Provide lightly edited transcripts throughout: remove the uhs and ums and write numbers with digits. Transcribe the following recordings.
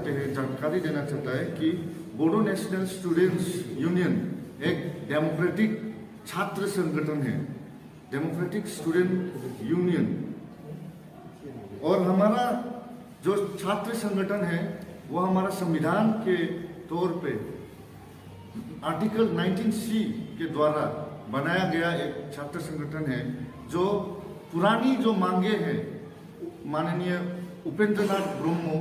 चाहते हैं, जानकारी देना चाहता है कि बोडो नेशनल स्टूडेंट्स यूनियन एक डेमोक्रेटिक छात्र संगठन है, डेमोक्रेटिक स्टूडेंट यूनियन। और हमारा जो छात्र संगठन है वो हमारा संविधान के तौर पे आर्टिकल 19C के द्वारा बनाया गया एक छात्र संगठन है, जो पुरानी जो मांगे हैं माननीय उपेंद्रनाथ ब्रह्मो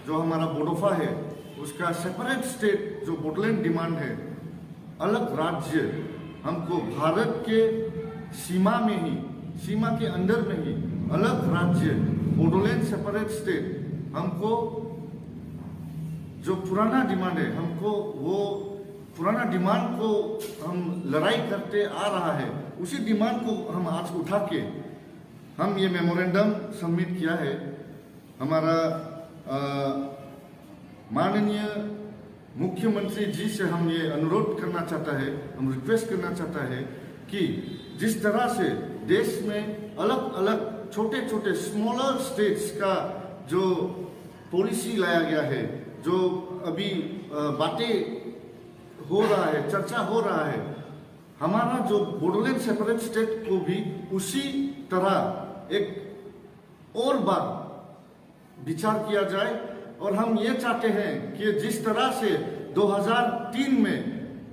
जो हमारा बोडोफा है उसका सेपरेट स्टेट जो बोडोलैंड डिमांड है, अलग राज्य हमको भारत के सीमा में ही, सीमा के अंदर में ही अलग राज्य बोडोलैंड सेपरेट स्टेट, हमको जो पुराना डिमांड है, हमको वो पुराना डिमांड को हम लड़ाई करते आ रहा है, उसी डिमांड को हम आज उठा के हम ये मेमोरेंडम सबमिट किया है। हमारा माननीय मुख्यमंत्री जी से हम ये अनुरोध करना चाहता है, हम रिक्वेस्ट करना चाहता है कि जिस तरह से देश में अलग अलग छोटे छोटे स्मॉलर स्टेट्स का जो पॉलिसी लाया गया है, जो अभी बातें हो रहा है, चर्चा हो रहा है, हमारा जो बोडोलैंड सेपरेट स्टेट को भी उसी तरह एक और बार विचार किया जाए। और हम ये चाहते हैं कि जिस तरह से 2003 में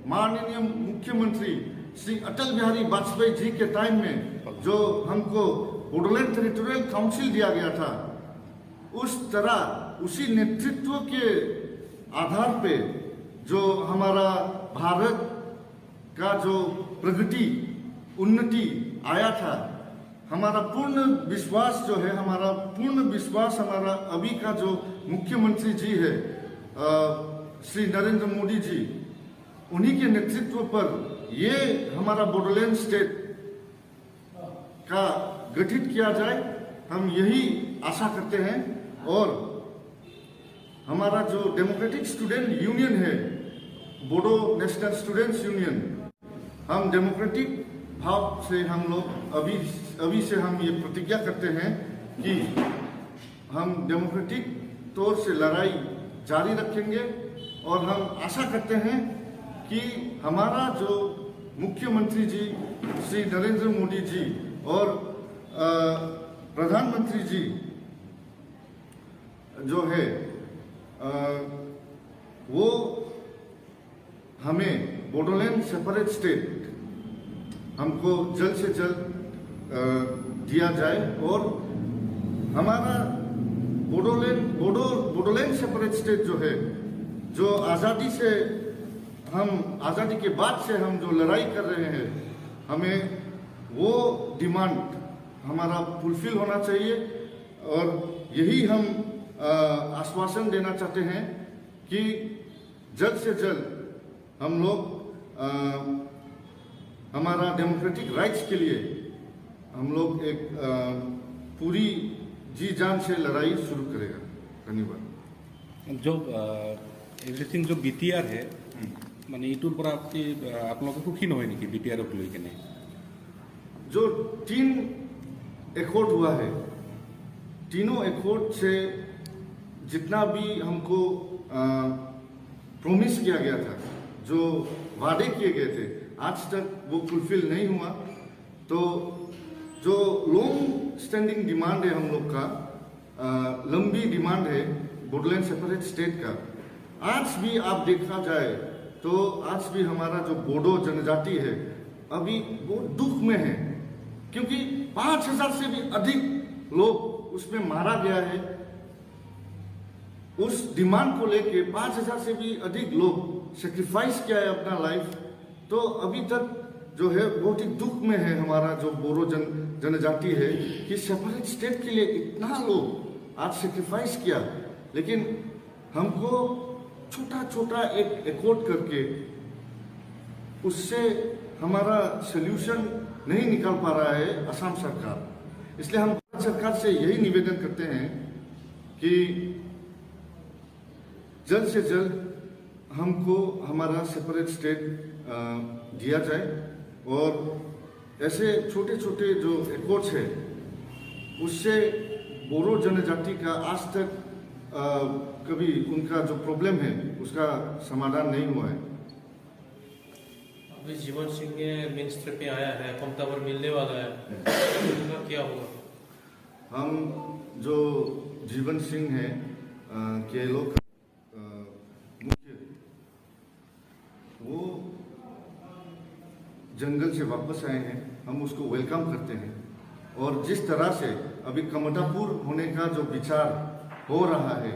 माननीय मुख्यमंत्री श्री अटल बिहारी वाजपेयी जी के टाइम में जो हमको बोडोलैंड टेरिटोरियल काउंसिल दिया गया था, उस तरह उसी नेतृत्व के आधार पे जो हमारा भारत का जो प्रगति उन्नति आया था, हमारा पूर्ण विश्वास जो है, हमारा पूर्ण विश्वास हमारा अभी का जो मुख्यमंत्री जी है श्री नरेंद्र मोदी जी, उन्हीं के नेतृत्व पर ये हमारा बोडोलैंड स्टेट का गठित किया जाए, हम यही आशा करते हैं। और हमारा जो डेमोक्रेटिक स्टूडेंट यूनियन है, बोडो नेशनल स्टूडेंट्स यूनियन, हम डेमोक्रेटिक भाव से हम लोग अभी से हम ये प्रतिज्ञा करते हैं कि हम डेमोक्रेटिक तौर से लड़ाई जारी रखेंगे। और हम आशा करते हैं कि हमारा जो मुख्यमंत्री जी श्री नरेंद्र मोदी जी और प्रधानमंत्री जी जो है वो हमें बोडोलैंड सेपरेट स्टेट हमको जल्द से जल्द दिया जाए और हमारा बोडोलैंड सेपरेट स्टेट जो है, जो आज़ादी से हम आज़ादी के बाद से हम जो लड़ाई कर रहे हैं, हमें वो डिमांड हमारा फुलफिल होना चाहिए। और यही हम आश्वासन देना चाहते हैं कि जल्द से जल्द हम लोग हमारा डेमोक्रेटिक राइट्स के लिए हम लोग एक पूरी जी जान से लड़ाई शुरू करेगा। धन्यवाद। जो एवरीथिंग जो बीटीआर है মানে এইটোৰ পৰা আপোনালোকে সুখী নহয় নেকি বিটিআৰক লৈ কেনে? जो 3 एकॉर्ड हुआ है, तीनों एकॉर्ड से जितना भी हमको प्रॉमिस किया गया था, जो वादे किए गए थे, आज तक वो फुलफिल नहीं हुआ। तो जो लॉन्ग स्टैंडिंग डिमांड है हम लोग का, लंबी डिमांड है बोडोलैंड सेपरेट स्टेट का, आज भी आप देखा जाए तो आज भी हमारा जो बोडो जनजाति है अभी वो दुख में है, क्योंकि 5000 से भी अधिक लोग उसमें मारा गया है। उस डिमांड को लेके 5000 से भी अधिक लोग सेक्रीफाइस किया है अपना लाइफ। तो अभी तक जो है बहुत ही दुख में है हमारा जो बोडो जनजाति है कि सेपरेट स्टेट के लिए इतना लोग आज सेक्रीफाइस किया, लेकिन हमको छोटा छोटा एक एकॉर्ड करके उससे हमारा सल्यूशन नहीं निकाल पा रहा है असम सरकार। इसलिए हम सरकार से यही निवेदन करते हैं कि जल्द से जल्द हमको हमारा सेपरेट स्टेट दिया जाए और ऐसे छोटे छोटे जो एकॉर्ड्स है उससे बोडो जनजाति का आज तक कभी उनका जो प्रॉब्लम है उसका समाधान नहीं हुआ है। अभी जीवन सिंह मिनिस्टर पे आया है, कमतावर मिलने वाला है, उनका क्या होगा? हम जो जीवन सिंह है के लोग मुख्य, वो जंगल से वापस आए हैं, हम उसको वेलकम करते हैं। और जिस तरह से अभी कमतापुर होने का जो विचार हो रहा है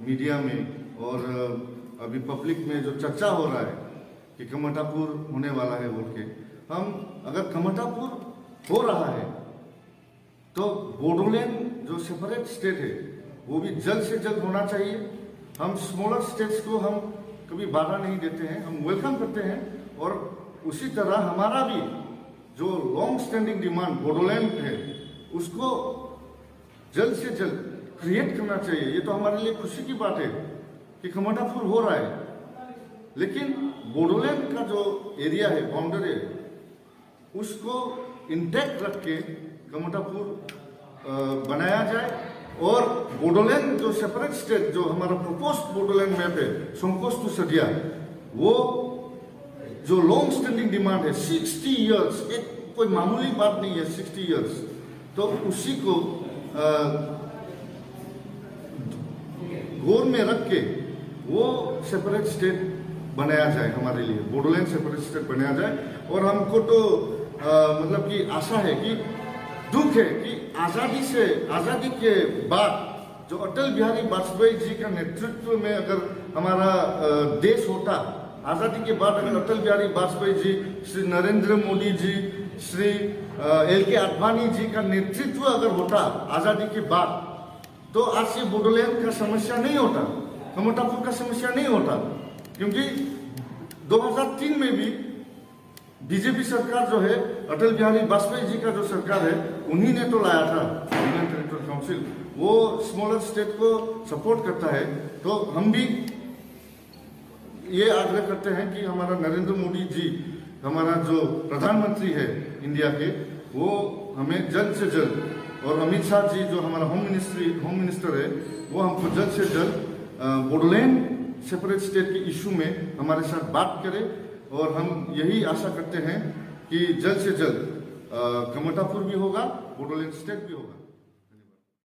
मीडिया में और अभी पब्लिक में जो चर्चा हो रहा है कि कमतापुर होने वाला है बोल के, हम अगर कमतापुर हो रहा है तो बोडोलैंड जो सेपरेट स्टेट है वो भी जल्द से जल्द होना चाहिए। हम स्मॉलर स्टेट्स को हम कभी बाधा नहीं देते हैं, हम वेलकम करते हैं। और उसी तरह हमारा भी जो लॉन्ग स्टैंडिंग डिमांड बोडोलैंड है उसको जल्द से जल्द क्रिएट करना चाहिए। ये तो हमारे लिए खुशी की बात है कि कमतापुर हो रहा है, लेकिन बोडोलैंड का जो एरिया है, बाउंड्री है, उसको इंटैक्ट रख के कमतापुर बनाया जाए। और बोडोलैंड जो सेपरेट स्टेट जो हमारा प्रपोज्ड बोडोलैंड मैप है, संकोच टू सदिया, वो जो लॉन्ग स्टैंडिंग डिमांड है 60 इयर्स, एक कोई मामूली बात नहीं है 60 इयर्स, तो उसी को गौर में रख के वो सेपरेट स्टेट बनाया जाए, हमारे लिए बोडोलैंड सेपरेट स्टेट बनाया जाए। और हमको तो मतलब कि आशा है कि दुख है कि आज़ादी के बाद जो अटल बिहारी वाजपेयी जी का नेतृत्व में अगर हमारा देश होता, आज़ादी के बाद अगर अटल बिहारी वाजपेयी जी, श्री नरेंद्र मोदी जी, श्री LK आडवाणी जी का नेतृत्व अगर होता आज़ादी के बाद, तो आज से बोडोलैंड का समस्या नहीं होता, कमतापुर का समस्या नहीं होता। क्योंकि 2003 में भी बीजेपी सरकार जो है, अटल बिहारी वाजपेयी जी का जो सरकार है, उन्हीं ने तो लाया था यूनियन टेरिटोरियल काउंसिल, वो स्मॉलर स्टेट को सपोर्ट करता है। तो हम भी ये आग्रह करते हैं कि हमारा नरेंद्र मोदी जी, हमारा जो प्रधानमंत्री है इंडिया के, वो हमें जल्द से जल्द, और अमित शाह जी जो हमारा होम मिनिस्टर है, वो हमको जल्द से जल्द बोडोलैंड सेपरेट स्टेट के इशू में हमारे साथ बात करें। और हम यही आशा करते हैं कि जल्द से जल्द कमतापुर भी होगा, बोडोलैंड स्टेट भी होगा।